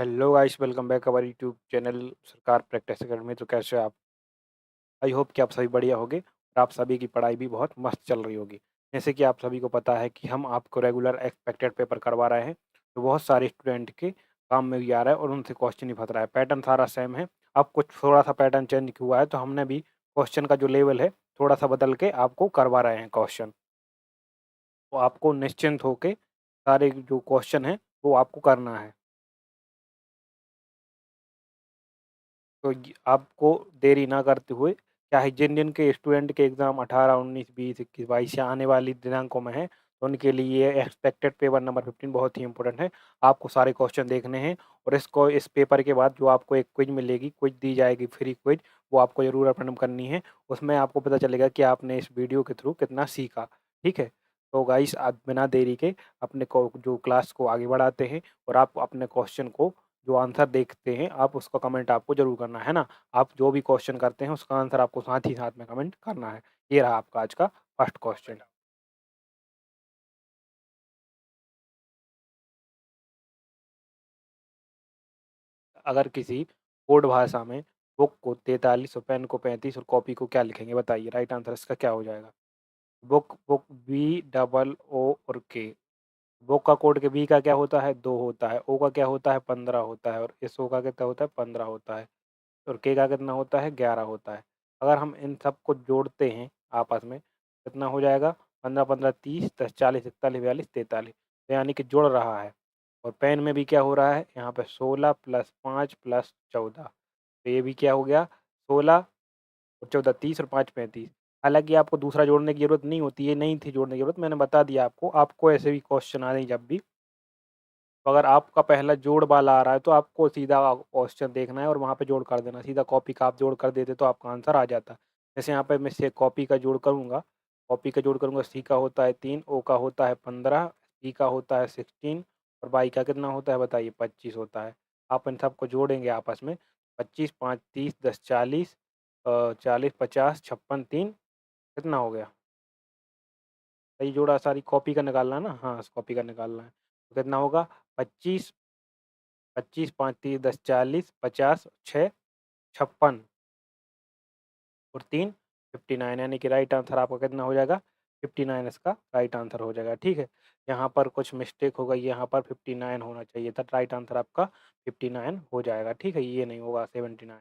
Hello guys, welcome back our YouTube channel सरकार practice academy. तो कैसे हो आप? आई होप कि आप सभी बढ़िया होंगे और आप सभी की पढ़ाई भी बहुत मस्त चल रही होगी। जैसे कि आप सभी को पता है कि हम आपको रेगुलर एक्सपेक्टेड पेपर करवा रहे हैं, तो बहुत सारे स्टूडेंट के काम में भी आ रहा है और उनसे क्वेश्चन ही फंस रहा है। पैटर्न सारा सेम है, अब कुछ थोड़ा सा पैटर्न चेंज हुआ है, तो हमने भी क्वेश्चन का जो लेवल है थोड़ा सा बदल के आपको करवा रहे हैं क्वेश्चन। तो आपको निश्चिंत होके सारे जो क्वेश्चन है वो आपको करना है। तो आपको देरी ना करते हुए, चाहे जिन जिन के स्टूडेंट के एग्ज़ाम 18, 19, 20, 21, 22 या आने वाली दिनांकों में है, तो उनके लिए ये एक्सपेक्टेड पेपर नंबर 15 बहुत ही इंपॉर्टेंट है। आपको सारे क्वेश्चन देखने हैं और इस पेपर के बाद जो आपको एक क्विज मिलेगी, क्विज दी जाएगी, फ्री क्विज, वो आपको ज़रूर अटेंड करनी है। उसमें आपको पता चलेगा कि आपने इस वीडियो के थ्रू कितना सीखा। ठीक है? तो गाइस, आप बिना देरी के अपने को जो क्लास को आगे बढ़ाते हैं और आप अपने क्वेश्चन को जो आंसर देखते हैं, आप उसका कमेंट आपको ज़रूर करना है ना? आप जो भी क्वेश्चन करते हैं, उसका आंसर आपको साथ ही साथ में कमेंट करना है। ये रहा आपका आज का फर्स्ट क्वेश्चन। अगर किसी कोड भाषा में बुक को 43 और पेन को 35 और कॉपी को क्या लिखेंगे? बताइए, राइट आंसर इसका क्या हो जाएगा? Book book B double O और के। बुक का कोड के बी का क्या होता है? 2 होता है। ओ का क्या होता है? 15 होता है और इस ओ का कितना होता है? 15 होता है। और के का कितना होता है? 11 होता है। अगर हम इन सबको जोड़ते हैं आपस में, कितना हो जाएगा? 15 15 30, 10 40, 41 42 43, तो यानी कि जुड़ रहा है। और पेन में भी क्या हो रहा है? यहाँ पे 16 + 5 + 14, तो ये भी क्या हो गया? 16 और 14 30 और 5 35। हालाँकि आपको दूसरा जोड़ने की ज़रूरत नहीं होती, ये नहीं थी जोड़ने की ज़रूरत, मैंने बता दिया आपको। आपको ऐसे भी क्वेश्चन आ रहे हैं जब भी, तो अगर आपका पहला जोड़ वाला आ रहा है, तो आपको सीधा क्वेश्चन देखना है और वहाँ पे जोड़ कर देना। सीधा कॉपी का आप जोड़ कर देते तो आपका आंसर आ जाता। जैसे यहाँ पे मैं से कॉपी का जोड़ करूँगा, कॉपी का जोड़ करूँगा, सी का होता है 3, ओ का होता है 15, ई का होता है 16 और वाई का कितना होता है बताइए? 25 होता है। आप इन सबको जोड़ेंगे आपस में, 25 5 30 10 40, 40 50 56 3, कितना हो गया? सही जोड़ा? सारी कॉपी का निकालना है ना? हाँ, कॉपी का निकालना है। तो कितना होगा? 25 25 5 30 10 40 50 6 56 और 3 59, यानी कि राइट आंसर आपका कितना हो जाएगा? 59 इसका राइट आंसर हो जाएगा। ठीक है? यहाँ पर कुछ मिस्टेक हो गई, यहाँ पर 59 होना चाहिए था। राइट आंसर आपका 59 हो जाएगा। ठीक है? ये नहीं होगा 79।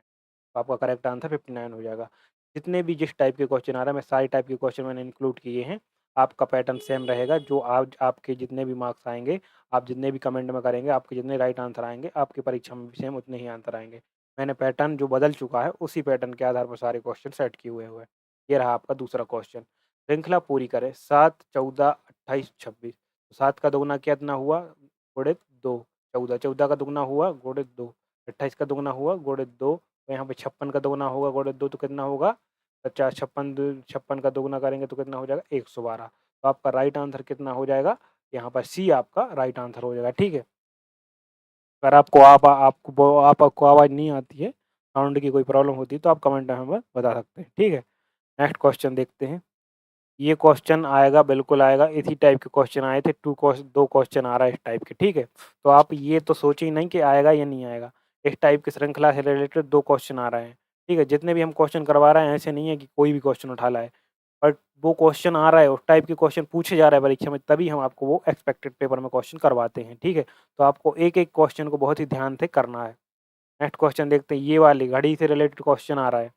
तो आपका करेक्ट आंसर 59 हो जाएगा। जितने भी जिस टाइप के क्वेश्चन आ रहा है, मैं सारे टाइप के क्वेश्चन मैंने इंक्लूड किए हैं। आपका पैटर्न सेम रहेगा। जो आज आपके जितने भी मार्क्स आएँगे, आप जितने भी कमेंट में करेंगे, आपके जितने राइट आंसर आएँगे, आपकी परीक्षा में भी सेम उतने ही आंसर आएँगे। मैंने पैटर्न जो बदल चुका है, उसी पैटर्न के आधार पर सारे क्वेश्चन सेट किए हुए हैं। ये रहा आपका दूसरा क्वेश्चन। श्रृंखला पूरी करें। 7, 14, 28, 26। 7 का दोगुना कितना हुआ? गुणित 2। 14, 14 का दुगुना हुआ गुणित 2। 28 का दुगुना हुआ गुणित 2। तो यहाँ पे 56 का दोगुना होगा गुणित 2, तो कितना होगा? 50, 56 का दोगुना करेंगे तो कितना हो जाएगा? 112। तो आपका राइट आंसर कितना हो जाएगा? यहाँ पर सी आपका राइट आंसर हो जाएगा। ठीक है? अगर आपको आवाज़ नहीं आती है, साउंड की कोई प्रॉब्लम होती है, तो आप कमेंट में हमें बता सकते हैं। ठीक है? नेक्स्ट क्वेश्चन देखते हैं। ये क्वेश्चन आएगा, बिल्कुल आएगा। इसी टाइप के क्वेश्चन आए थे, 2 क्वेश्चन आ रहा है इस टाइप के। ठीक है? तो आप ये तो सोचिए नहीं कि आएगा या नहीं आएगा। इस टाइप की श्रृंखला से रिलेटेड 2 क्वेश्चन आ रहे हैं। ठीक है? जितने भी हम क्वेश्चन करवा रहे हैं, ऐसे नहीं है कि कोई भी क्वेश्चन उठा लाए। बट वो क्वेश्चन आ रहा है, उस टाइप के क्वेश्चन पूछे जा रहे हैं परीक्षा में, तभी हम आपको वो एक्सपेक्टेड पेपर में क्वेश्चन करवाते हैं। ठीक है? तो आपको एक-एक क्वेश्चन को बहुत ही ध्यान से करना है। नेक्स्ट क्वेश्चन देखते हैं। ये वाली घड़ी से रिलेटेड क्वेश्चन आ रहा है।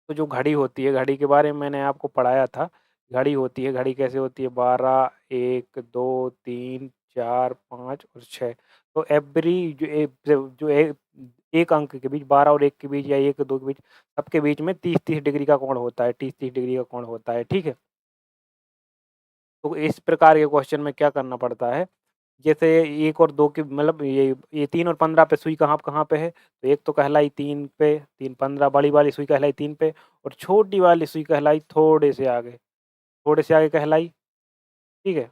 तो जो घड़ी होती है, घड़ी के बारे में मैंने आपको पढ़ाया था। घड़ी होती है, घड़ी कैसे होती है? 12, 1, 2, 3, 4, 5 और 6। तो एवरी जो 1 अंक के बीच, 12 और 1 के बीच या 1 2 के बीच, सबके बीच में 30-30 डिग्री का कोण होता है। 30-30 डिग्री का कोण होता है। ठीक है? तो इस प्रकार के क्वेश्चन में क्या करना पड़ता है? जैसे 1 और 2 के मतलब ये 3 और 15 पे सुई कहाँ पे है? तो एक तो कहलाई 3 पे, 3 15, बड़ी वाली सुई कहलाई 3 पे और छोटी वाली सुई कहलाई थोड़े से आगे कहलाई। ठीक है?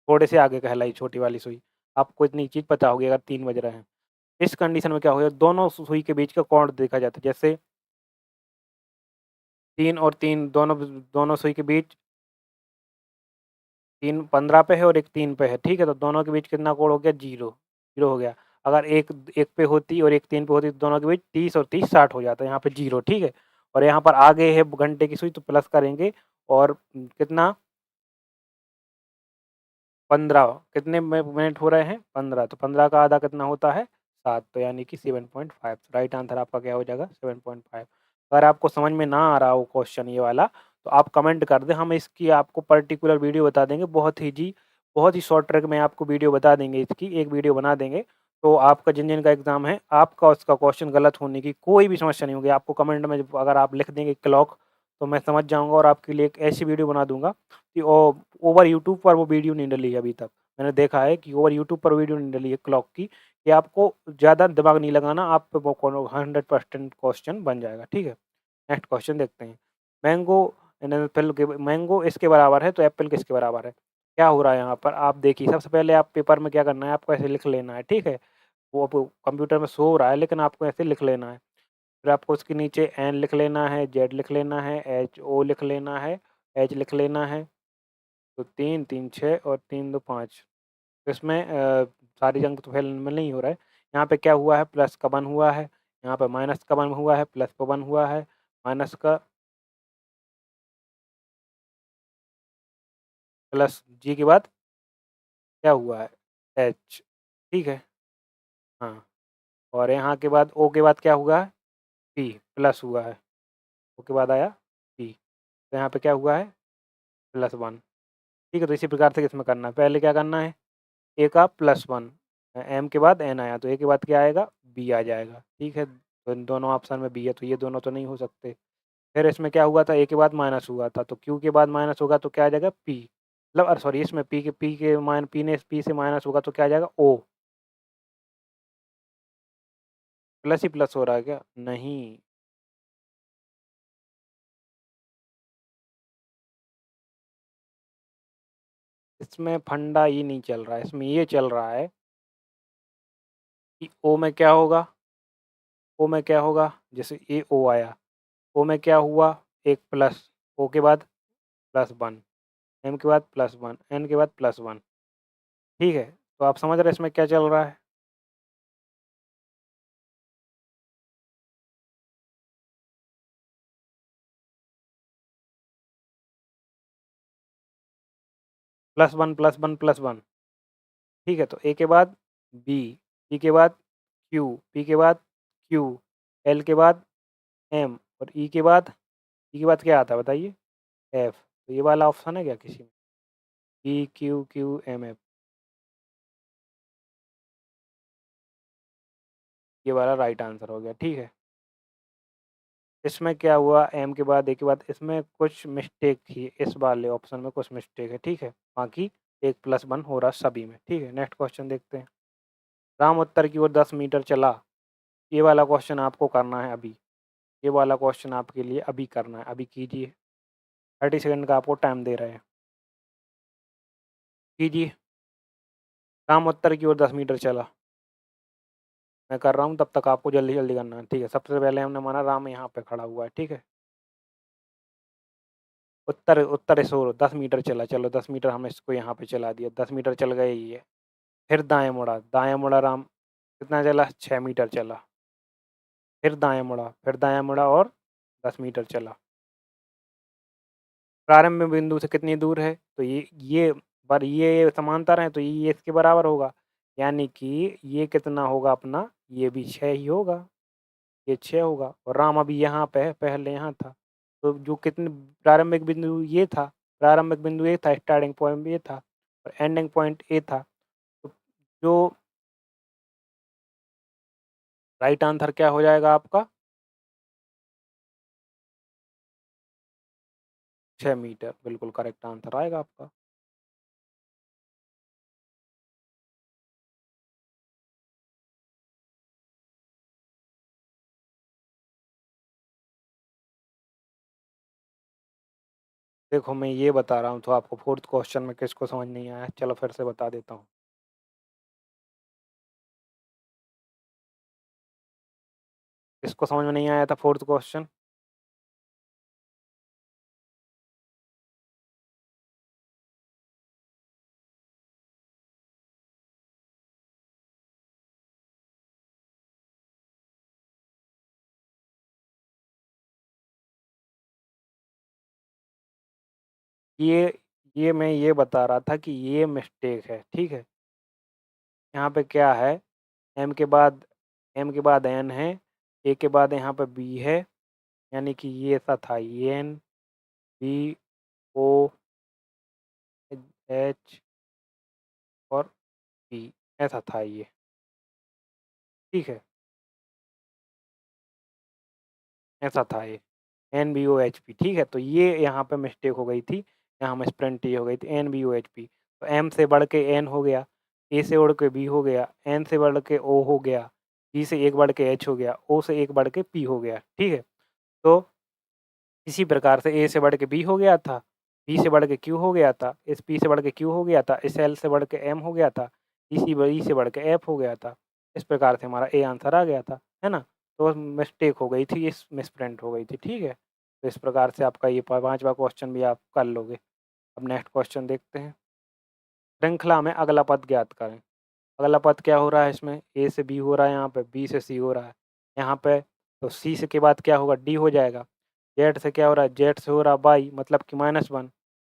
थोड़े से आगे कहलाई छोटी वाली सुई। आपको इतनी चीज़ पता होगी अगर 3 बज रहे हैं। इस कंडीशन में क्या होगा? दोनों सुई के बीच का कोण देखा जाता है। जैसे 3 और 3 दोनों सुई के बीच 3 15 पे है और एक 3 पे है। ठीक है? तो दोनों के बीच कितना कोण हो गया? 0, 0 हो गया। अगर एक एक पे होती और एक 3 पे होती तो दोनों के बीच 30 और 30 60 हो जाता है, यहाँ पे 0 ठीक है। और यहाँ पर आगे है घंटे की सुई तो प्लस करेंगे और कितना 15 कितने मिनट हो रहे हैं 15 तो 15 का आधा कितना होता है 7 तो यानी कि 7.5 राइट आंसर आपका क्या हो जाएगा 7.5। अगर आपको समझ में ना आ रहा हो क्वेश्चन ये वाला तो आप कमेंट कर दें, हम इसकी आपको पर्टिकुलर वीडियो बता देंगे, बहुत ही शॉर्ट ट्रिक में आपको वीडियो बता देंगे, इसकी एक वीडियो बना देंगे। तो आपका जिन जिन का एग्जाम है आपका उसका क्वेश्चन गलत होने की कोई भी समस्या नहीं होगी। आपको कमेंट में अगर आप लिख देंगे क्लॉक तो मैं समझ जाऊंगा और आपके लिए एक ऐसी वीडियो बना दूंगा कि ओवर यूट्यूब पर वो वीडियो नहीं डली है अभी तक। मैंने देखा है कि ओवर यूट्यूब पर वीडियो नहीं डली है क्लॉक की, कि आपको ज़्यादा दिमाग नहीं लगाना, आप पे वो 100% क्वेश्चन बन जाएगा, ठीक है। नेक्स्ट क्वेश्चन देखते हैं। मैंगो एप्पल के मैंगो इसके बराबर है तो एप्पल किसके बराबर है? क्या हो रहा है यहाँ पर आप देखिए, सबसे पहले आप पेपर में क्या करना है, आपको ऐसे लिख लेना है, ठीक है। वो अब कंप्यूटर में शो हो रहा है लेकिन आपको ऐसे लिख लेना है। फिर आपको उसके नीचे एन लिख लेना है, जेड लिख लेना है, एच ओ लिख लेना है, एच लिख लेना है। तो 3 3 6 और 3 2 5 तो इसमें सारी अंक तो फेल में नहीं हो रहा है। यहाँ पे क्या हुआ है प्लस का 1 हुआ है, यहाँ पे माइनस का 1 हुआ है, प्लस का 1 हुआ है, माइनस का प्लस जी के बाद क्या हुआ है एच, ठीक है। हाँ, और यहाँ के बाद ओ के बाद क्या हुआ है पी प्लस हुआ है, ओ के बाद आया पी तो यहाँ पे क्या हुआ है +1, ठीक है। तो इसी प्रकार से इसमें करना है, पहले क्या करना है ए का +1, एम के बाद एन आया तो ए के बाद क्या आएगा बी आ जाएगा, ठीक है। तो इन दोनों ऑप्शन में बी है तो ये दोनों तो नहीं हो सकते। फिर इसमें क्या हुआ था ए के बाद माइनस हुआ था तो क्यू के बाद माइनस होगा तो क्या आ जाएगा पी, मतलब अरे सॉरी इसमें पी के माइन पी ने पी से माइनस होगा तो क्या आ जाएगा ओ। प्लस ही प्लस हो रहा है क्या? नहीं, इसमें फंडा ये नहीं चल रहा है, इसमें ये चल रहा है कि ओ में क्या होगा, ओ में क्या होगा, जैसे ए ओ आया, ओ में क्या हुआ एक प्लस, ओ के बाद +1, एम के बाद +1, एन के बाद +1, ठीक है। तो आप समझ रहे हैं इसमें क्या चल रहा है? +1 +1 +1, ठीक है। तो ए के बाद बी, बी के बाद क्यू, पी के बाद क्यू, एल के बाद एम और ई के बाद क्या आता है बताइए? एफ। तो ये वाला ऑप्शन है क्या किसी में? E Q Q M F, ये वाला राइट आंसर हो गया, ठीक है। इसमें क्या हुआ एम के बाद ए के बाद इसमें कुछ मिस्टेक थी, इस वाले ऑप्शन में कुछ मिस्टेक है, ठीक है। बाकी एक +1 हो रहा सभी में, ठीक है। नेक्स्ट क्वेश्चन देखते हैं। राम उत्तर की ओर 10 मीटर चला, ये वाला क्वेश्चन आपको करना है अभी, ये वाला क्वेश्चन आपके लिए अभी करना है, अभी कीजिए। 30 सेकंड का आपको टाइम दे रहे हैं, कीजिए। राम उत्तर की ओर 10 मीटर चला, मैं कर रहा हूँ तब तक आपको जल्दी जल्दी करना है, ठीक है। सबसे पहले हमने माना राम यहाँ पे खड़ा हुआ है, ठीक है। उत्तर उत्तर इस ओर 10 मीटर चला, चलो 10 मीटर हम इसको यहाँ पे चला दिया, 10 मीटर चल गए ये। फिर दाएँ मुड़ा राम, कितना चला 6 मीटर चला। फिर दायाँ मुड़ा और 10 मीटर चला। प्रारंभ बिंदु से कितनी दूर है? तो ये पर ये समांतर हैं तो ये इसके बराबर होगा, यानी कि ये कितना होगा अपना, ये भी 6 ही होगा, ये 6 होगा और राम अभी यहाँ पे है, पहले यहाँ था। तो जो कितने प्रारंभिक बिंदु ये था, प्रारंभिक बिंदु ये था, स्टार्टिंग पॉइंट ये था और एंडिंग पॉइंट ए था। तो जो राइट आंसर क्या हो जाएगा आपका? 6 मीटर, बिल्कुल करेक्ट आंसर आएगा आपका। देखो मैं ये बता रहा हूँ तो आपको 4th क्वेश्चन में किसको समझ नहीं आया, चलो फिर से बता देता हूँ। किसको समझ में नहीं आया था 4th क्वेश्चन? ये मैं ये बता रहा था कि ये मिस्टेक है, ठीक है? यहाँ पे क्या है, एम के बाद एन है, ए के बाद यहाँ पे बी है, यानी कि ये ऐसा था एन, बी, ओ, एच और पी, ऐसा था ये, ठीक है? ऐसा था ये, N B O H P, ठीक है? तो ये यहाँ पे मिस्टेक हो गई थी, यहाँ मिसप्रिंट ये हो गई थी N B O H P. तो एम से बढ़ के एन हो गया, ए से बढ़ के बी हो गया, एन से बढ़ के ओ हो गया, बी से एक बढ़ के एच हो गया, ओ से एक बढ़ के पी हो गया, ठीक है? तो इसी प्रकार से ए से बढ़ के बी हो गया था, बी से बढ़ के क्यू हो गया था, इस पी से बढ़ के क्यू हो गया था, इस एल से बढ़ के एम हो गया था, इसी ई से बढ़ के एफ हो गया था। इस प्रकार से हमारा ए आंसर आ गया था, है ना? तो मिस्टेक हो गई थी, इस मिसप्रिंट हो गई थी, ठीक है? तो इस प्रकार से आपका ये 5वां क्वेश्चन भी आप कर लोगे। अब नेक्स्ट क्वेश्चन देखते हैं। श्रृंखला में अगला पद ज्ञात करें। अगला पद क्या हो रहा है इसमें? ए से बी हो रहा है, यहाँ पे बी से सी हो रहा है, यहाँ पे तो सी से के बाद क्या होगा? डी हो जाएगा। जेड से क्या हो रहा है? जेड से हो रहा है वाई, मतलब कि -1,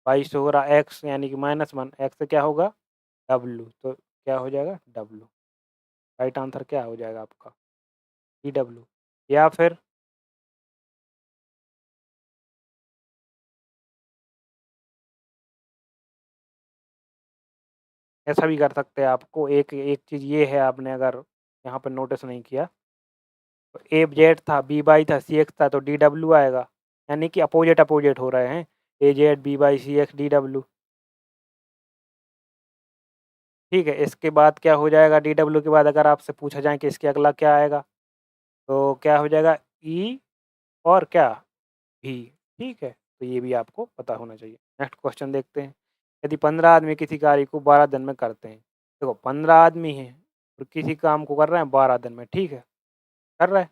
वाई से हो रहा है एक्स, यानी कि -1, एक्स से क्या होगा? डब्ल्यू, तो क्या हो जाएगा? डब्ल्यू। राइट आंसर क्या हो जाएगा आपका? D W. या फिर ऐसा भी कर सकते हैं, आपको एक एक चीज़ ये है, आपने अगर यहाँ पर नोटिस नहीं किया, तो ए जेड था, बी वाई था, सी एक्स था, तो डी डब्ल्यू आएगा, यानी कि अपोजिट अपोजिट हो रहे हैं, A Z B Y C X D W, ठीक है? इसके बाद क्या हो जाएगा? डी डब्ल्यू के बाद अगर आपसे पूछा जाए कि इसके अगला क्या आएगा, तो क्या हो जाएगा? ई और क्या? भी, ठीक है? तो ये भी आपको पता होना चाहिए। नेक्स्ट क्वेश्चन देखते हैं। यदि 15 आदमी किसी कार्य को 12 दिन में करते हैं, देखो 15 आदमी हैं और किसी काम को कर रहे हैं 12 दिन में, ठीक है? कर रहे हैं,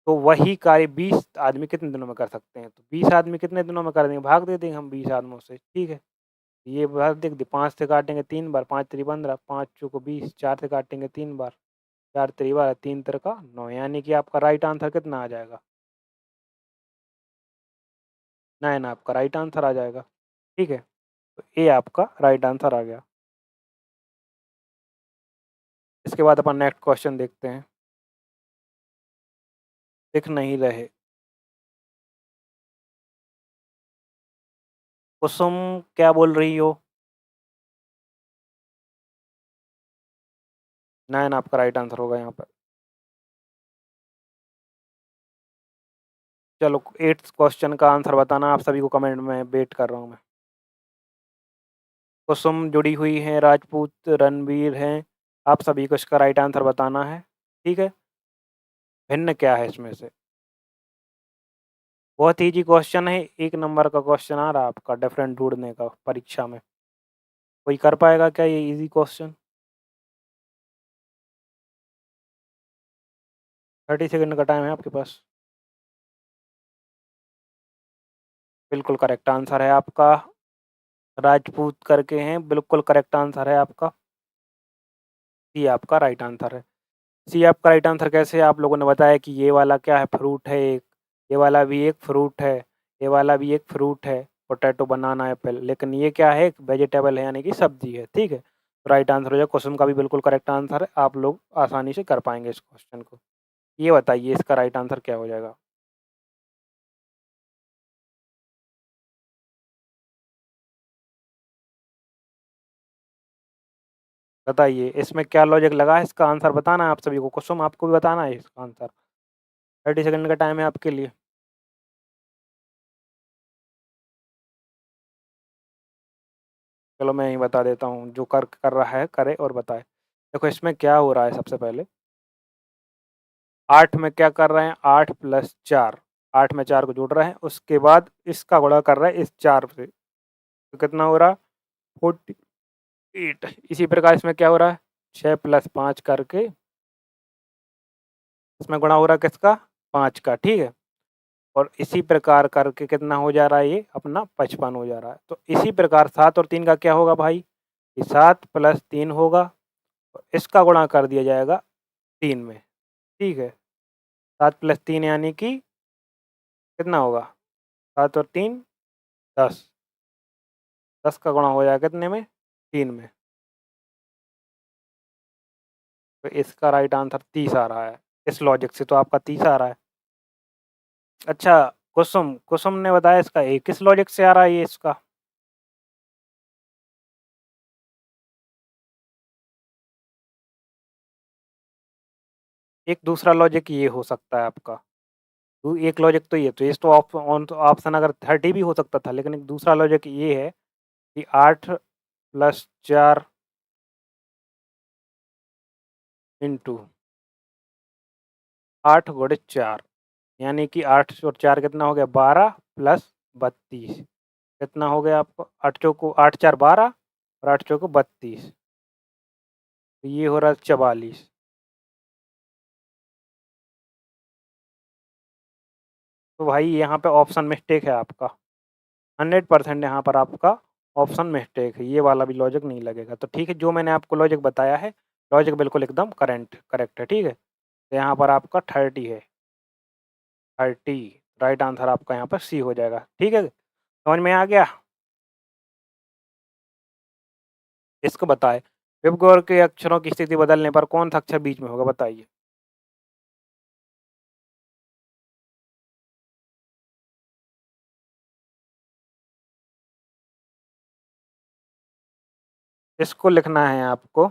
तो वही कार्य 20 आदमी कितने दिनों में कर सकते हैं? तो 20 आदमी कितने दिनों में कर देंगे? भाग दे देंगे हम 20 आदमियों से, ठीक है? ये भाग देख, 5 से काटेंगे 3 बार, 5 त्रिक 15, 5 चौको 20, 4 से काटेंगे 3 बार, 4 त्रिक 12, 3 तिरका 9, यानी कि आपका राइट आंसर कितना आ जाएगा? 9 आपका राइट आंसर आ जाएगा, ठीक है? तो ये आपका राइट आंसर आ गया। इसके बाद अपन नेक्स्ट क्वेश्चन देखते हैं। दिख नहीं रहे। कुसुम क्या बोल रही हो? 9 आपका राइट आंसर होगा यहाँ पर। चलो 8th क्वेश्चन का आंसर बताना, आप सभी को कमेंट में वेट कर रहा हूँ मैं। कुसुम जुड़ी हुई हैं, राजपूत, रणवीर हैं, आप सभी को इसका राइट आंसर बताना है, ठीक है? भिन्न क्या है इसमें से? बहुत ईजी क्वेश्चन है, 1 नंबर का क्वेश्चन आ रहा है आपका डिफरेंट ढूँढने का परीक्षा में। कोई कर पाएगा क्या ये ईजी क्वेश्चन? 30 सेकंड का टाइम है आपके पास। बिल्कुल करेक्ट आंसर है आपका, राजपूत करके हैं, बिल्कुल करेक्ट आंसर है आपका। सी आपका राइट आंसर है। सी आपका राइट आंसर कैसे है? आप लोगों ने बताया कि ये वाला क्या है? फ्रूट है एक, ये वाला भी एक फ्रूट है, ये वाला भी एक फ्रूट है, पोटैटो, बनाना, एप्पल, लेकिन ये क्या है? एक वेजिटेबल है, यानी कि सब्जी है, ठीक है? तो राइट आंसर हो जाएगा, क्वेश्चन का भी बिल्कुल करेक्ट आंसर है, आप लोग आसानी से कर पाएंगे इस क्वेश्चन को। ये बताइए इसका राइट आंसर क्या हो जाएगा? बताइए इसमें क्या लॉजिक लगा है? इसका आंसर बताना है आप सभी को, क्वेश्चन आपको भी बताना है इसका आंसर। 30 सेकंड का टाइम है आपके लिए। चलो मैं ही बता देता हूँ, जो कर कर रहा है करे और बताए। देखो इसमें क्या हो रहा है, सबसे पहले 8 में क्या कर रहे हैं? 8 + 4, 8 में 4 को जोड़ रहे हैं, उसके बाद इसका गुणा कर रहे हैं इस 4 से, तो कितना हो रहा है? 48। इसी प्रकार इसमें क्या हो रहा है? 6 + 5 करके इसमें गुणा हो रहा है किसका? 5 का, ठीक है? और इसी प्रकार करके कितना हो जा रहा है? ये अपना 55 हो जा रहा है। तो इसी प्रकार 7 और 3 का क्या होगा भाई? ये 7 + 3 होगा, और इसका गुणा कर दिया जाएगा 3 में, ठीक है? 7 + 3 यानी कि कितना होगा? 7 और 3 10, 10 का गुणा हो जाएगा कितने में? 3 में। तो इसका राइट आंसर 30 आ रहा है। इस लॉजिक से तो आपका 30 आ रहा है। अच्छा, कुसुम कुसुम ने बताया इसका किस लॉजिक से आ रहा है ये इसका? एक दूसरा लॉजिक ये हो सकता है आपका। एक लॉजिक तो ये तो इस तो ऑप्शन अगर 30 भी हो सकता था, लेकिन एक दूसरा लॉजिक ये है कि 8 प्लस 4 इंटू 8 गुणे 4, यानी कि 8 और 4 कितना हो गया? 12 प्लस 32 कितना हो गया आपको? 8 चौको 8 4 12 और 8 चौको 32, तो ये हो रहा है 44। तो भाई यहाँ पे ऑप्शन मिस्टेक है आपका, 100% यहाँ पर आपका ऑप्शन मिस्टेक है, ये वाला भी लॉजिक नहीं लगेगा। तो ठीक है, जो मैंने आपको लॉजिक बताया है, लॉजिक बिल्कुल एकदम करेक्ट है, ठीक है। तो यहाँ पर आपका 30 है, 30 राइट आंसर आपका यहाँ पर सी हो जाएगा, ठीक है। समझ में आ गया? इसको बताए पिपगोर के अक्षरों की स्थिति बदलने पर कौन सा अक्षर बीच में होगा, बताइए। इसको लिखना है आपको,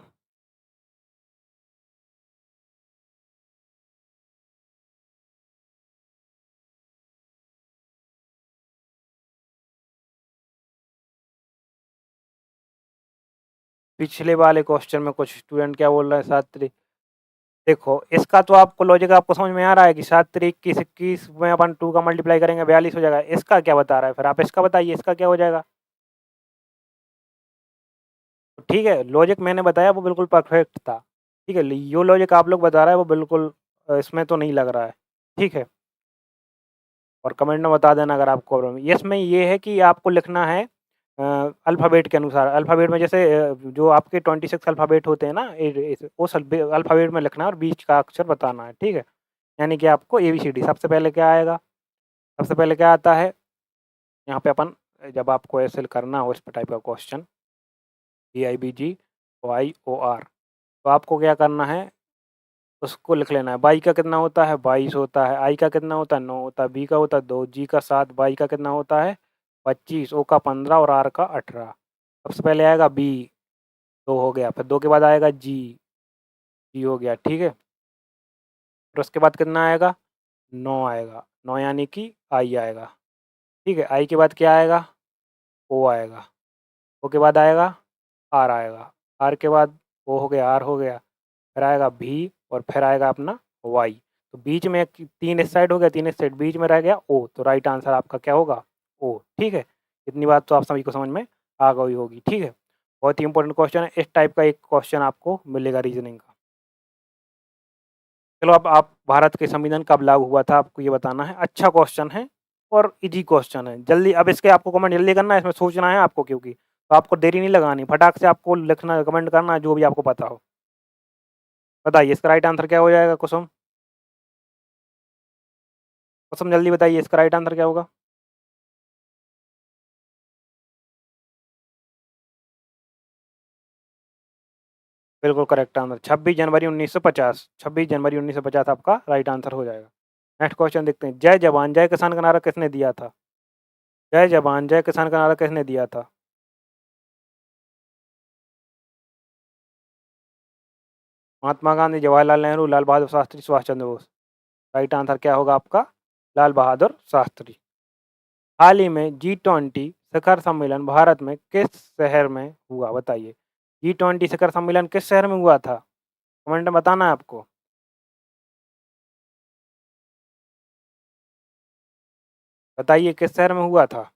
पिछले वाले क्वेश्चन में कुछ स्टूडेंट क्या बोल रहे हैं, 7 देखो इसका तो आपको लॉजिक आपको समझ में आ रहा है कि 7 3 21 21 में अपन 2 का मल्टीप्लाई करेंगे 42 हो जाएगा। इसका क्या बता रहा है, फिर आप इसका बताइए इसका क्या हो जाएगा। तो ठीक है, लॉजिक मैंने बताया वो बिल्कुल परफेक्ट था, ठीक है। यो लॉजिक आप लोग बता रहा है वो बिल्कुल इसमें तो नहीं लग रहा है, ठीक है। और कमेंट में बता देना अगर आपको प्रॉब्लम है। इसमें ये है कि आपको लिखना है अल्फ़ाबेट के अनुसार। अल्फ़ाबेट में जैसे जो आपके 26 अल्फ़ाबेट होते हैं ना, उस अल्फ़ाबेट में लिखना है और बीच का अक्षर बताना है, ठीक है। यानी कि आपको ABCD सबसे पहले क्या आएगा? सबसे पहले क्या आता है? यहाँ पे अपन जब आपको ऐसे करना हो इस टाइप का क्वेश्चन, AIBGYOR, तो आपको क्या करना है, उसको लिख लेना है। बाई का कितना होता है? 22 होता है। आई का कितना होता है? 9 होता है। बी का होता है 2, जी का 7, वाई का कितना होता है? 25, ओ का 15 और आर का 18। सबसे पहले आएगा बी, 2 हो गया। फिर 2 के बाद आएगा जी, जी हो गया, ठीक है। फिर उसके बाद कितना आएगा? 9 आएगा, 9 यानी कि आई आएगा, ठीक है। आई के बाद क्या आएगा? ओ आएगा। ओ के बाद आएगा आर आएगा। आर के बाद ओ हो गया, आर हो गया। फिर आएगा भी और फिर आएगा अपना वाई। तो बीच में 3 इस साइड हो गया, 3 इस साइड, बीच में रह गया ओ। तो राइट आंसर आपका क्या होगा? ओ, ठीक है। इतनी बात तो आप सभी को समझ में आ गई होगी, ठीक है। बहुत ही इंपॉर्टेंट क्वेश्चन है, इस टाइप का एक क्वेश्चन आपको मिलेगा रीजनिंग का। चलो अब आप भारत के संविधान कब लागू हुआ था आपको ये बताना है। अच्छा क्वेश्चन है और इजी क्वेश्चन है। जल्दी अब इसके आपको कमेंट जल्दी करना है, इसमें सोचना है आपको, क्योंकि तो आपको देरी नहीं लगानी, फटाक से आपको लिखना कमेंट करना है जो भी आपको पता हो। बताइए इसका राइट आंसर क्या हो जाएगा कुसुम? कुसुम जल्दी बताइए इसका राइट आंसर क्या होगा? बिल्कुल करेक्ट आंसर 26 जनवरी 1950। 26 जनवरी 1950 आपका राइट आंसर हो जाएगा। नेक्स्ट क्वेश्चन देखते हैं। जय जवान जय किसान का नारा किसने दिया था? जय जवान जय किसान का नारा किसने दिया था? महात्मा गांधी, जवाहरलाल नेहरू, लाल बहादुर शास्त्री, सुभाष चंद्र बोस। राइट आंसर क्या होगा आपका? लाल बहादुर शास्त्री। हाल ही में G20 शिखर सम्मेलन भारत में किस शहर में हुआ, बताइए। G20 शिखर सम्मेलन किस शहर में हुआ था? कमेंट में बताना है आपको। बताइए किस शहर में हुआ था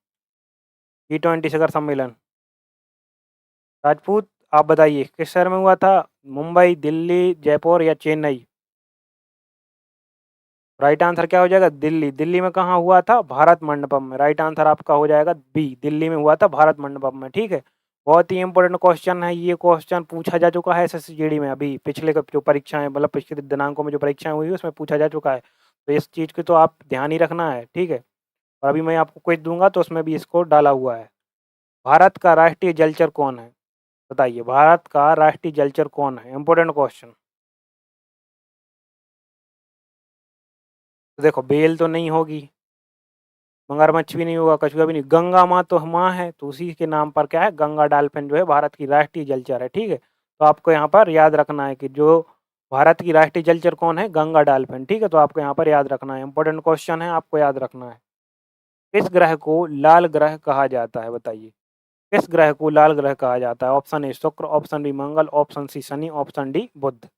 G20 शिखर सम्मेलन? राजपूत, आप बताइए किस शहर में हुआ था? मुंबई, दिल्ली, जयपुर या चेन्नई? राइट आंसर क्या हो जाएगा? दिल्ली। दिल्ली में कहाँ हुआ था? भारत मंडपम में। राइट आंसर आपका हो जाएगा बी, दिल्ली में हुआ था भारत मंडपम में, ठीक है। बहुत ही इंपॉर्टेंट क्वेश्चन है, ये क्वेश्चन पूछा जा चुका है SSGD में। अभी पिछले जो परीक्षाएं मतलब पिछले दिनांकों में जो परीक्षाएं हुई उसमें पूछा जा चुका है। तो इस चीज़ की तो आप ध्यान ही रखना है, ठीक है। और अभी मैं आपको क्विज दूंगा तो उसमें भी इसको डाला हुआ है। भारत का राष्ट्रीय जलचर कौन है? बताइए, भारत का राष्ट्रीय जलचर कौन है? Important question. तो देखो, बेल तो नहीं होगी, मगरमच्छ भी नहीं होगा, कछुआ भी नहीं, गंगा माँ तो माँ है, तो उसी के नाम पर क्या है, गंगा डॉल्फिन जो है भारत की राष्ट्रीय जलचर है, ठीक है। तो आपको यहाँ पर याद रखना है कि जो भारत की राष्ट्रीय जलचर कौन है, गंगा डॉल्फिन, ठीक है। तो आपको यहाँ पर याद रखना है, इंपॉर्टेंट क्वेश्चन है, आपको याद रखना है। किस ग्रह को लाल ग्रह कहा जाता है? बताइए, किस ग्रह को लाल ग्रह कहा जाता है? Option A Shukra, option B Mangal, option C Shani, option D Budh.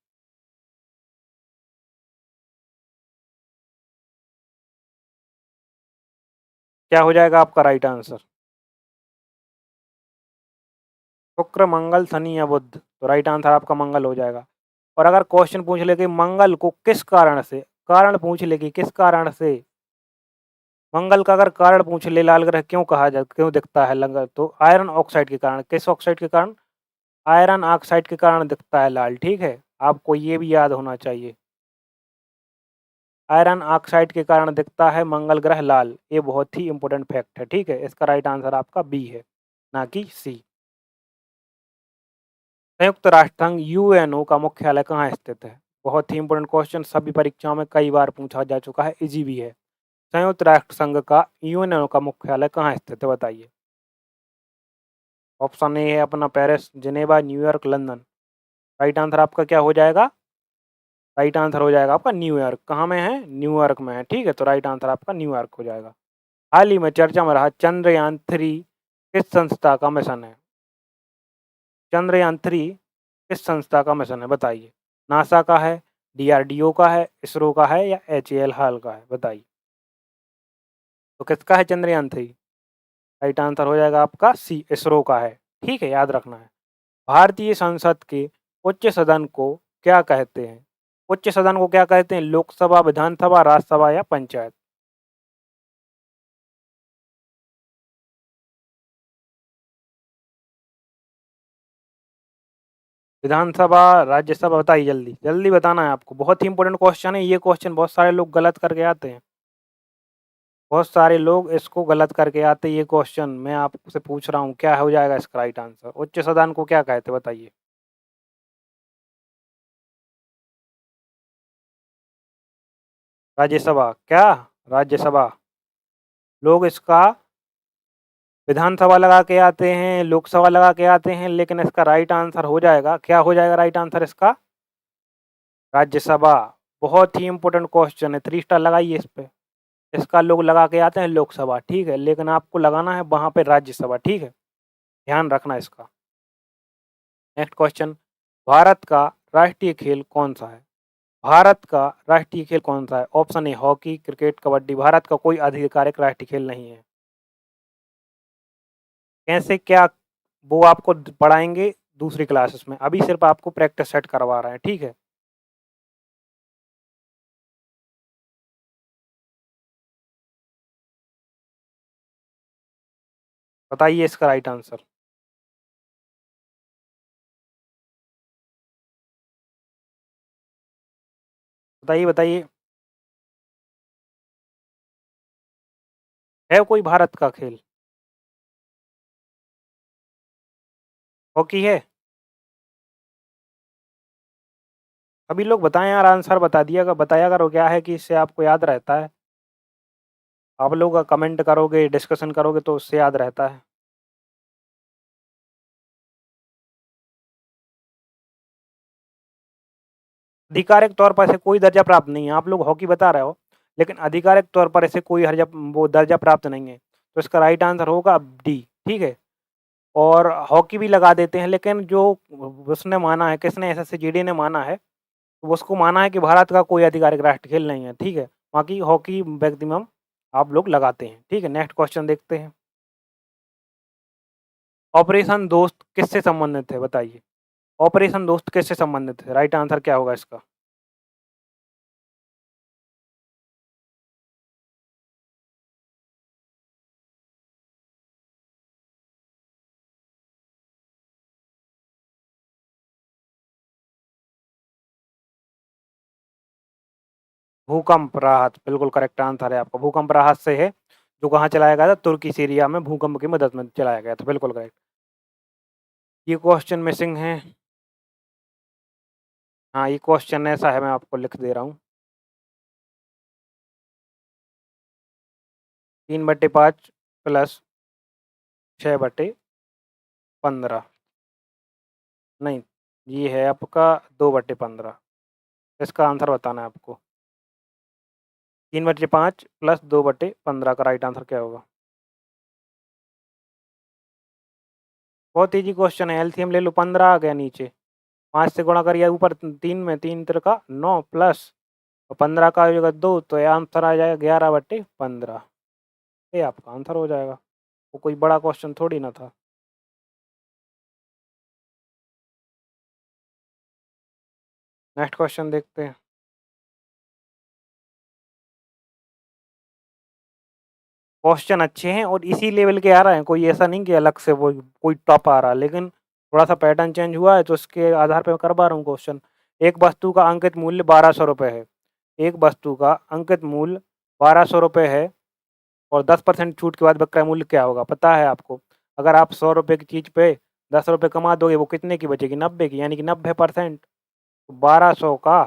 क्या हो जाएगा आपका राइट आंसर? शुक्र, मंगल, शनि या बुध? तो राइट आंसर आपका मंगल हो जाएगा। और अगर क्वेश्चन पूछ ले कि मंगल को किस कारण से, कारण पूछ ले कि किस कारण से, मंगल का अगर कारण पूछ ले, लाल ग्रह क्यों कहा जा, क्यों दिखता है लंगर, तो आयरन ऑक्साइड के कारण। किस ऑक्साइड के कारण? आयरन ऑक्साइड के कारण दिखता है लाल, ठीक है। आपको ये भी याद होना चाहिए, आयरन ऑक्साइड के कारण दिखता है मंगल ग्रह लाल। ये बहुत ही इंपॉर्टेंट फैक्ट है, ठीक है। इसका राइट आंसर आपका बी है, ना कि सी। संयुक्त राष्ट्र संघ यूएनओ का मुख्यालय कहाँ स्थित है? बहुत ही इंपॉर्टेंट क्वेश्चन, सभी परीक्षाओं में कई बार पूछा जा चुका है, इजी भी है। संयुक्त राष्ट्र संघ का यूएनओ का मुख्यालय कहाँ स्थित है? बताइए। ऑप्शन ए है अपना Paris, Geneva, New York, London. Right answer आपका क्या हो जाएगा? राइट आंसर हो जाएगा आपका न्यूयॉर्क। कहाँ में है? न्यूयॉर्क में है, ठीक है। तो राइट आंसर आपका न्यूयॉर्क हो जाएगा। हाल ही में चर्चा में रहा चंद्रयान-3 किस संस्था का मिशन है? चंद्रयान-3 किस संस्था का मिशन है? बताइए। नासा का है, डीआरडीओ का है, इसरो का है या एचएएल हाल का है? बताइए। तो किसका है चंद्रयान-3? राइट आंसर हो जाएगा आपका सी, इसरो का है, ठीक है, याद रखना है। भारतीय संसद के उच्च सदन को क्या कहते हैं? उच्च सदन को क्या कहते हैं? लोकसभा, विधानसभा, राज्यसभा या पंचायत? विधानसभा, राज्यसभा? बताइए जल्दी, जल्दी बताना है आपको, बहुत ही इंपॉर्टेंट क्वेश्चन है ये। क्वेश्चन बहुत सारे लोग गलत करके आते हैं, बहुत सारे लोग इसको गलत करके आते हैं। ये क्वेश्चन मैं आपसे पूछ रहा हूँ, क्या हो जाएगा इसका राइट आंसर? उच्च सदन को क्या कहते हैं? बताइए। राज्यसभा? क्या? राज्यसभा? लोग इसका विधानसभा लगा के आते हैं, लोकसभा लगा के आते हैं, लेकिन इसका राइट आंसर हो जाएगा, क्या हो जाएगा राइट आंसर इसका? राज्यसभा। बहुत ही इंपॉर्टेंट क्वेश्चन है, 3 स्टार लगाइए इस पे। इसका लोग लगा के आते हैं लोकसभा, ठीक है, लेकिन आपको लगाना है वहाँ पे राज्यसभा, ठीक है, ध्यान रखना इसका। नेक्स्ट क्वेश्चन, भारत का राष्ट्रीय खेल कौन सा है? भारत का राष्ट्रीय खेल कौन सा है? Option A hockey, cricket, kabaddi. Bharat का कोई आधिकारिक राष्ट्रीय खेल नहीं है। कैसे क्या? वो आपको पढ़ाएंगे दूसरी क्लासेस में, अभी सिर्फ आपको प्रैक्टिस सेट करवा रहे हैं, ठीक है। बताइए इसका राइट आंसर। बताइए बताइए। है कोई भारत का खेल? हॉकी है? अभी लोग बताएं यार, आंसर बता दिया, बताया करो, क्या है कि इससे आपको याद रहता है। आप लोग कमेंट करोगे, डिस्कशन करोगे तो उससे याद रहता है। आधिकारिक तौर पर इसे कोई दर्जा प्राप्त नहीं है। आप लोग हॉकी बता रहे हो, लेकिन आधिकारिक तौर पर इसे कोई हर्जा वो दर्जा प्राप्त नहीं है। तो इसका राइट आंसर होगा डी, ठीक है। और हॉकी भी लगा देते हैं, लेकिन जो उसने माना है, किसने, एसएससीजीडी ने माना है, तो उसको माना है कि भारत का कोई आधिकारिक राष्ट्रीय खेल नहीं है, ठीक है। बाकी हॉकी मैक्सिमम आप लोग लगाते हैं, ठीक है। नेक्स्ट क्वेश्चन देखते हैं। ऑपरेशन दोस्त किससे संबंधित है? बताइए। ऑपरेशन दोस्त किससे संबंधित है? राइट आंसर क्या होगा इसका? भूकंप राहत, बिल्कुल करेक्ट आंसर है आपका, भूकंप राहत से है। जो कहाँ चलाया गया था? तुर्की सीरिया में भूकंप की मदद में चलाया गया था, बिल्कुल करेक्ट। ये क्वेश्चन मिसिंग है। हाँ, ये क्वेश्चन ऐसा है, मैं आपको लिख दे रहा हूँ। 3/5 प्लस 6/15। नहीं, ये है आपका 2/15। इसका आंसर बताना है आपको। 3/5 प्लस 2/15 का राइट आंसर क्या होगा? बहुत ईजी क्वेश्चन है, एलसीएम ले लो, 15 आ गया नीचे। 5 से गुणा करिए ऊपर, 3 में 3 तिरका 9 प्लस 15 का हो जाएगा 2, तो ये आंसर आ जाएगा 11/15। ये आपका आंसर हो जाएगा। वो कोई बड़ा क्वेश्चन थोड़ी ना था। नेक्स्ट क्वेश्चन देखते हैं। क्वेश्चन अच्छे हैं और इसी लेवल के आ रहे हैं, कोई ऐसा नहीं कि अलग से वो कोई टॉप आ रहा है, लेकिन थोड़ा सा पैटर्न चेंज हुआ है तो उसके आधार पर मैं कर पा रहा हूँ क्वेश्चन। एक वस्तु का अंकित मूल्य 1200 रुपये है। एक वस्तु का अंकित मूल्य 1200 रुपये है और 10% छूट के बाद विक्रय मूल्य क्या होगा? पता है आपको। अगर आप 100 रुपये की चीज़ पे 10 रुपये कमा दोगे, वो कितने की बचेगी? 90 की, यानी कि 90%। 1200 का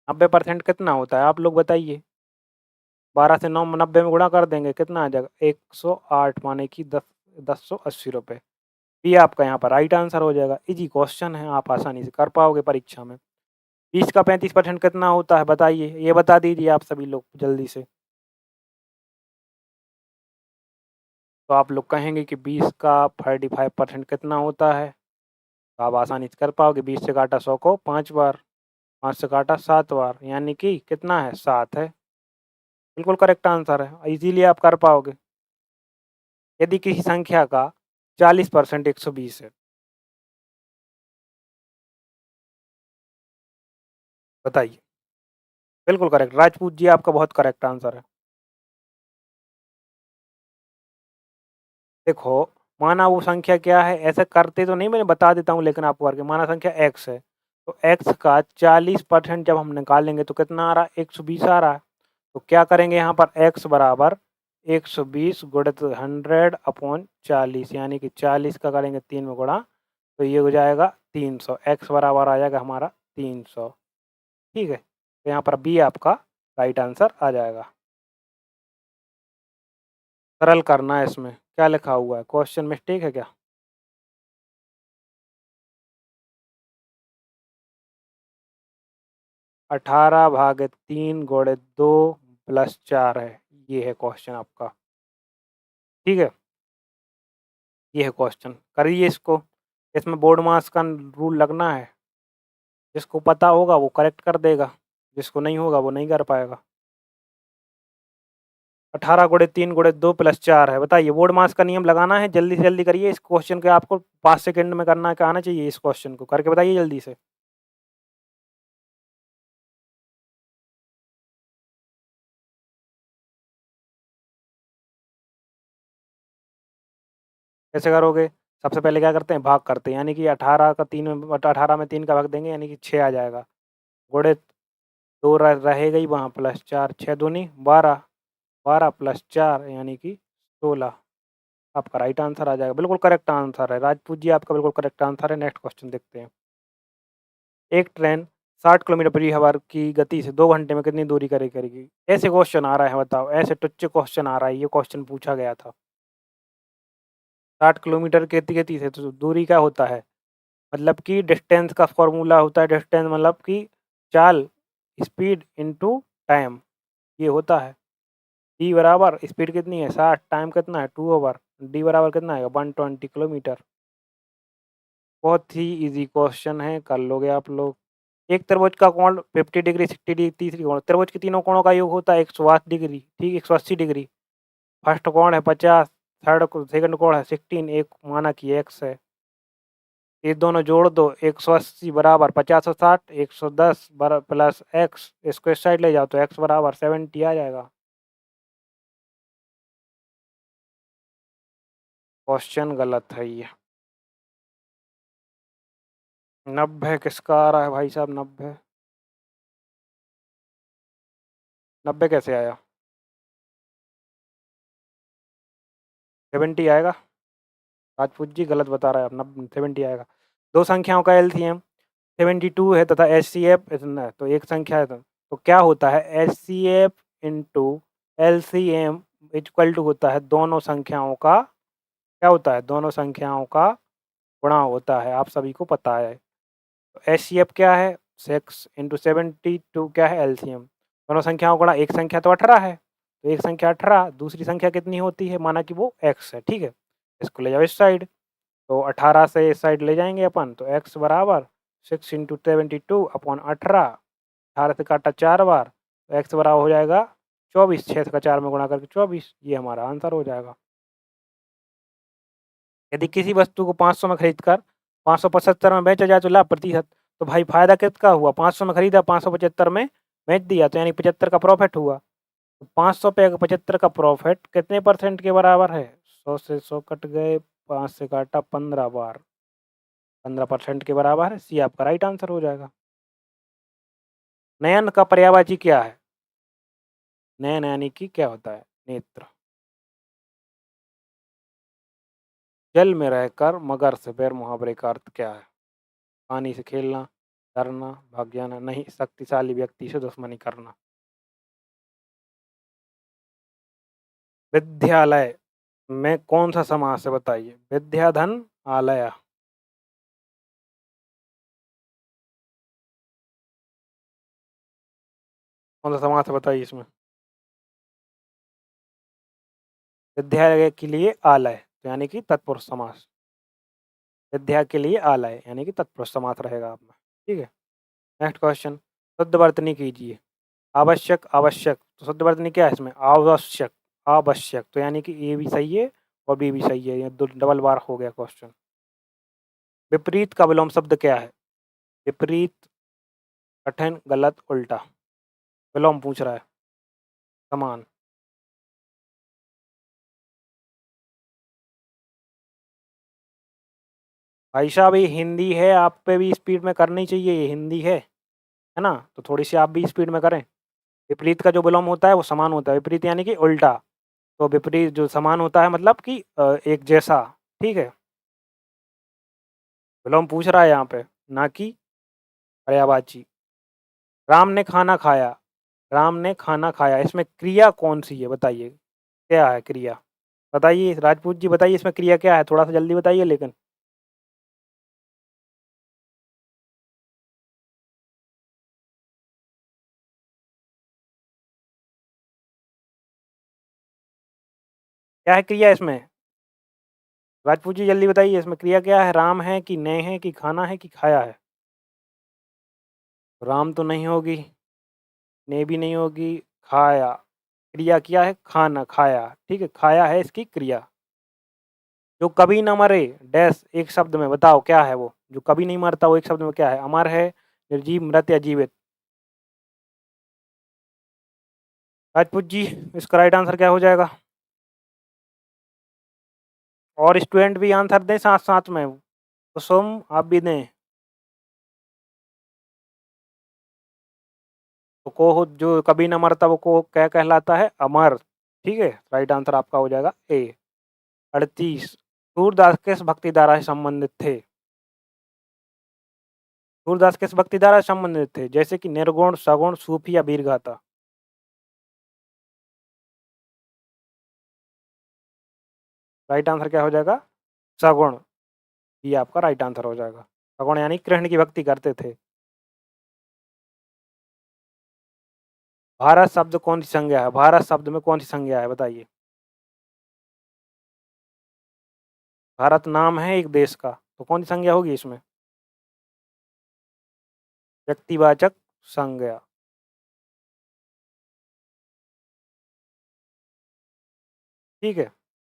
90% कितना होता है, आप लोग बताइए। 12 से 9 90 में गुणा कर देंगे, कितना आ जाएगा? 108, माने कि 1080 रुपये। ये आपका यहाँ पर राइट आंसर हो जाएगा। इजी क्वेश्चन है, आप आसानी से कर पाओगे परीक्षा में। 20 का 35% कितना होता है बताइए, ये बता दीजिए आप सभी लोग जल्दी से। तो आप लोग कहेंगे कि 20 का 35% कितना होता है, तो आप आसानी से कर पाओगे। 20 से काटा 100 को 5 बार, 5 से काटा 7 बार, यानी कि कितना है? 7 है। बिल्कुल करेक्ट आंसर है, इजीली आप कर पाओगे। यदि किसी संख्या का 40% 120 है, बताइए। बिल्कुल करेक्ट, राजपूत जी, आपका बहुत करेक्ट आंसर है। देखो, माना वो संख्या क्या है, ऐसे करते तो नहीं, मैंने बता देता हूँ लेकिन आपको करके। माना संख्या x है, तो x का 40% जब हम निकालेंगे तो कितना आ रहा है? 120 आ रहा है। तो क्या करेंगे यहाँ पर? x बराबर 120 गुणित 100/40, यानी कि 40 का करेंगे 3 में गुणा, तो ये हो जाएगा 300। x बराबर आ जाएगा हमारा 300। ठीक है, तो यहाँ पर बी आपका राइट आंसर आ जाएगा। सरल करना है, इसमें क्या लिखा हुआ है? क्वेश्चन मिस्टेक है क्या? 18/3 × 2 + 4 है। ये है क्वेश्चन आपका। ठीक है, ये है क्वेश्चन, करिए इसको। इसमें बोर्ड मास का रूल लगना है। जिसको पता होगा वो करेक्ट कर देगा, जिसको नहीं होगा वो नहीं कर पाएगा। 18 × 3 × 2 + 4 है, बताइए। बोर्ड मास का नियम लगाना है, जल्दी से जल्दी करिए। इस क्वेश्चन के आपको 5 सेकंड में करना आना चाहिए। इस क्वेश्चन को करके बताइए जल्दी से। कैसे करोगे? सबसे पहले क्या करते हैं? भाग करते हैं, यानी कि 18 में 3 का भाग देंगे, यानी कि 6 आ जाएगा। गुणित 2 रहेगा ही वहाँ, +4, 6 दूनी 12, 12 + 4 यानी कि 16। आपका राइट आंसर आ जाएगा। बिल्कुल करेक्ट आंसर है राजपूत जी, आपका बिल्कुल करेक्ट आंसर है। नेक्स्ट क्वेश्चन देखते हैं। एक ट्रेन 60 किलोमीटर प्रति आवर की गति से 2 घंटे में कितनी दूरी करेगी? ऐसे क्वेश्चन आ रहा है, बताओ। ऐसे टुच्चे क्वेश्चन आ रहा है, ये क्वेश्चन पूछा गया था। 60 किलोमीटर की गति से तो दूरी क्या होता है? मतलब कि डिस्टेंस का फॉर्मूला होता है। डिस्टेंस मतलब कि चाल, स्पीड इनटू टाइम, ये होता है। टी बराबर स्पीड कितनी है? 60, टाइम कितना है? 2 आवर, डी बराबर कितना है? 120 किलोमीटर। बहुत ही इजी क्वेश्चन है, कर लोगे आप लोग। एक त्रिभुज का कोण 50 डिग्री, 60 डिग्री, तीसरी कोण। त्रिभुज के तीनों कोणों का योग होता है 108 डिग्री, ठीक, 180 डिग्री। फर्स्ट कोण है 50, सेकंड कोण है 16, एक माना कि एक्स है। ये दोनों जोड़ दो, 180 बराबर 50 और 60, 110 प्लस एक्स, इसको इस साइड ले जाओ तो एक्स बराबर 70 आ जाएगा। क्वेश्चन गलत है ये। 90 किसका आ रहा है भाई साहब? 90, 90 कैसे आया? 70 आएगा। राजपूत जी गलत बता रहा है अपना, 70 आएगा। 2 संख्याओं का एलसीएम 72 है तथा एचसीएफ इतना है, तो एक संख्या है तो क्या होता है HCF into LCM equal to होता है दोनों संख्याओं का, क्या होता है दोनों संख्याओं का गुणा होता है, आप सभी को पता है। तो एचसीएफ क्या है 6 इंटू 72 क्या है एलसीएम, दोनों संख्याओं का गुणा, एक संख्या तो 18 है, तो एक संख्या 18, दूसरी संख्या कितनी होती है, माना कि वो एक्स है, ठीक है। इसको ले जाओ इस साइड, तो 18 से इस साइड ले जाएंगे अपन, तो x बराबर 6 इंटू 72 अपॉन 18, 18 से काटा 4 बार, तो x बराबर हो जाएगा 24, 6 का 4 में गुणा करके 24, ये हमारा आंसर हो जाएगा। यदि किसी वस्तु को 500 में खरीद कर 575 में बेचा जाए तो लाभ प्रतिशत, तो भाई फायदा किसका हुआ, 500 में खरीदा 575 में बेच दिया, तो यानी 75 का प्रॉफिट हुआ। तो 500 पे 75 का प्रॉफिट कितने परसेंट के बराबर है, 100 से 100 कट गए, 5 से काटा 15 बार, 15% के बराबर है, सी आपका राइट आंसर हो जाएगा। नयन का पर्यायवाची क्या है, नयन यानी कि क्या होता है नेत्र। जल में रहकर मगर से पैर मुहावरे का अर्थ क्या है, पानी से खेलना, डरना, भाग जाना, नहीं शक्तिशाली व्यक्ति से दुश्मनी करना। विद्यालय में कौन सा समास है बताइए, विद्याधन आलय, कौन सा समास है बताइए इसमें, विद्यालय के लिए आलय तो यानी कि तत्पुरुष समास, विद्या के लिए आलय यानी कि तत्पुरुष समास रहेगा आप में, ठीक है। नेक्स्ट क्वेश्चन, शुद्ध वर्तनी कीजिए। आवश्यक आवश्यक, तो शुद्ध वर्तनी क्या है इसमें, आवश्यक आवश्यक, तो यानी कि ए भी सही है और बी भी सही है, ये दो डबल बार हो गया क्वेश्चन। विपरीत का विलोम शब्द क्या है, विपरीत, कठिन, गलत, उल्टा, विलोम पूछ रहा है, समान। भाई साहब ये हिंदी है, आप पे भी स्पीड में करनी चाहिए, ये हिंदी है ना, तो थोड़ी सी आप भी स्पीड में करें। विपरीत का जो विलोम होता है वो समान होता है, विपरीत यानी कि उल्टा, तो विपरीत जो समान होता है मतलब कि एक जैसा, ठीक है। विलोम पूछ रहा है यहाँ पे, ना कि पर्यायवाची। राम ने खाना खाया, राम ने खाना खाया, इसमें क्रिया कौन सी है बताइए, क्या है क्रिया, बताइए राजपूत जी बताइए इसमें क्रिया क्या है, थोड़ा सा जल्दी बताइए लेकिन। क्या है क्रिया इसमें, राजपूत जी जल्दी बताइए इसमें क्रिया क्या है, राम है कि ने है कि खाना है कि खाया है। राम तो नहीं होगी, ने भी नहीं होगी, खाया, क्रिया क्या है, खाना खाया, ठीक है, खाया है इसकी क्रिया। जो कभी न मरे डैश, एक शब्द में बताओ क्या है वो, जो कभी नहीं मरता वो एक शब्द में क्या है, अमर है, निर्जीव, मृत या जीवित। राजपूत जी इसका राइट आंसर क्या हो जाएगा, और स्टूडेंट भी आंसर दें साथ साथ में, कुसुम आप भी दें। तो को जो कभी न मरता वो को क्या कहलाता है, अमर, ठीक है, राइट आंसर आपका हो जाएगा ए। 38, सूरदास किस भक्ति धारा से संबंधित थे, सूरदास किस भक्ति धारा से संबंधित थे, जैसे कि निर्गुण, सगुण, सूफी या वीरगाथा। राइट आंसर क्या हो जाएगा, सगुण, ये आपका राइट आंसर हो जाएगा। सगुण यानी कृष्ण की भक्ति करते थे। भारत शब्द कौन सी संज्ञा है, भारत शब्द में कौन सी संज्ञा है बताइए। भारत नाम है एक देश का, तो कौन सी संज्ञा होगी इसमें, व्यक्तिवाचक संज्ञा, ठीक है,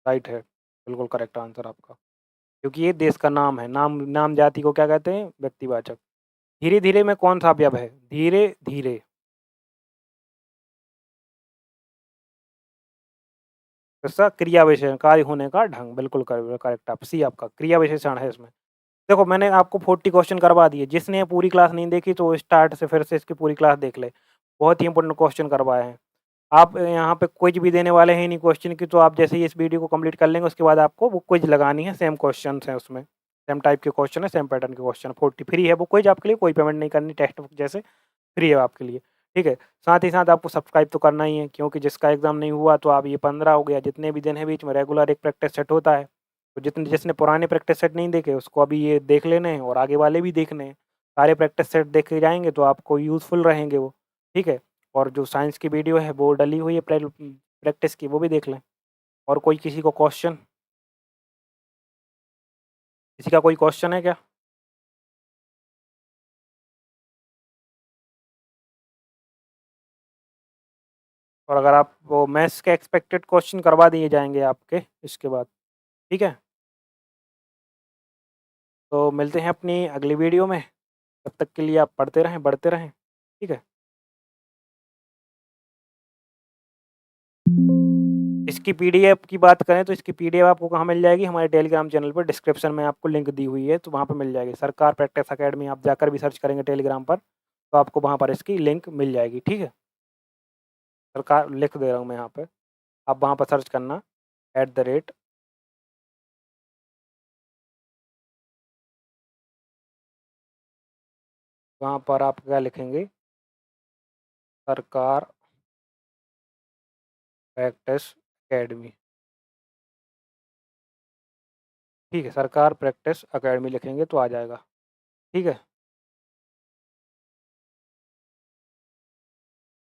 राइट है, बिल्कुल करेक्ट आंसर आपका, क्योंकि ये देश का नाम है, नाम नाम जाति को क्या कहते हैं, व्यक्तिवाचक। धीरे धीरे में कौन सा अवयव है, धीरे धीरे, इसका क्रिया विशेषण, कार्य होने का ढंग, बिल्कुल करेक्ट, आप सी आपका क्रिया विशेषण है इसमें। देखो मैंने आपको 40 क्वेश्चन करवा दिए, जिसने ये पूरी क्लास नहीं देखी तो स्टार्ट से फिर से इसकी पूरी क्लास देख ले, बहुत ही इंपॉर्टेंट क्वेश्चन करवाए हैं। आप यहाँ पे क्विज भी देने वाले हैं इन्हीं क्वेश्चन की, तो आप जैसे ही इस वीडियो को कंप्लीट कर लेंगे उसके बाद आपको वो क्विज लगानी है, सेम क्वेश्चंस हैं उसमें, सेम टाइप के क्वेश्चन है, सेम पैटर्न के क्वेश्चन है, 40 फ्री है वो क्विज आपके लिए, कोई पेमेंट नहीं करनी, टेक्स्ट बुक जैसे फ्री है आपके लिए, ठीक है। साथ ही साथ आपको सब्सक्राइब तो करना ही है, क्योंकि जिसका एग्ज़ाम नहीं हुआ तो आप ये 15 हो गया, जितने भी दिन हैं बीच में रेगुलर एक प्रैक्टिस सेट होता है, तो जितने जिसने पुराने प्रैक्टिस सेट नहीं देखे उसको अभी ये देख लेने हैं और आगे वाले भी देखने हैं। सारे प्रैक्टिस सेट देखे जाएँगे तो आपको यूज़फुल रहेंगे वो, ठीक है। और जो साइंस की वीडियो है वो डली हुई है प्रैक्टिस की, वो भी देख लें। और कोई किसी को क्वेश्चन, किसी का कोई क्वेश्चन है क्या? और अगर आप वो मैथ्स के एक्सपेक्टेड क्वेश्चन करवा दिए जाएँगे आपके इसके बाद, ठीक है? तो मिलते हैं अपनी अगली वीडियो में, तब तक के लिए आप पढ़ते रहें, बढ़ते रहें, ठीक है? इसकी पीडीएफ की बात करें तो इसकी पीडीएफ आपको कहाँ मिल जाएगी? हमारे टेलीग्राम चैनल पर डिस्क्रिप्शन में आपको लिंक दी हुई है, तो वहाँ पे मिल जाएगी। सरकार प्रैक्टिस अकेडमी आप जाकर भी सर्च करेंगे टेलीग्राम पर, तो आपको वहाँ पर इसकी लिंक मिल जाएगी, ठीक है? सरकार लिख दे रहा हूँ मैं यहाँ पे, आप वहाँ पर सर्च करना @ वहाँ पर आप क्या लिखेंगे? सरकार प्रैक्टिस अकेडमी, ठीक है? सरकार प्रैक्टिस अकेडमी लिखेंगे तो आ जाएगा, ठीक है?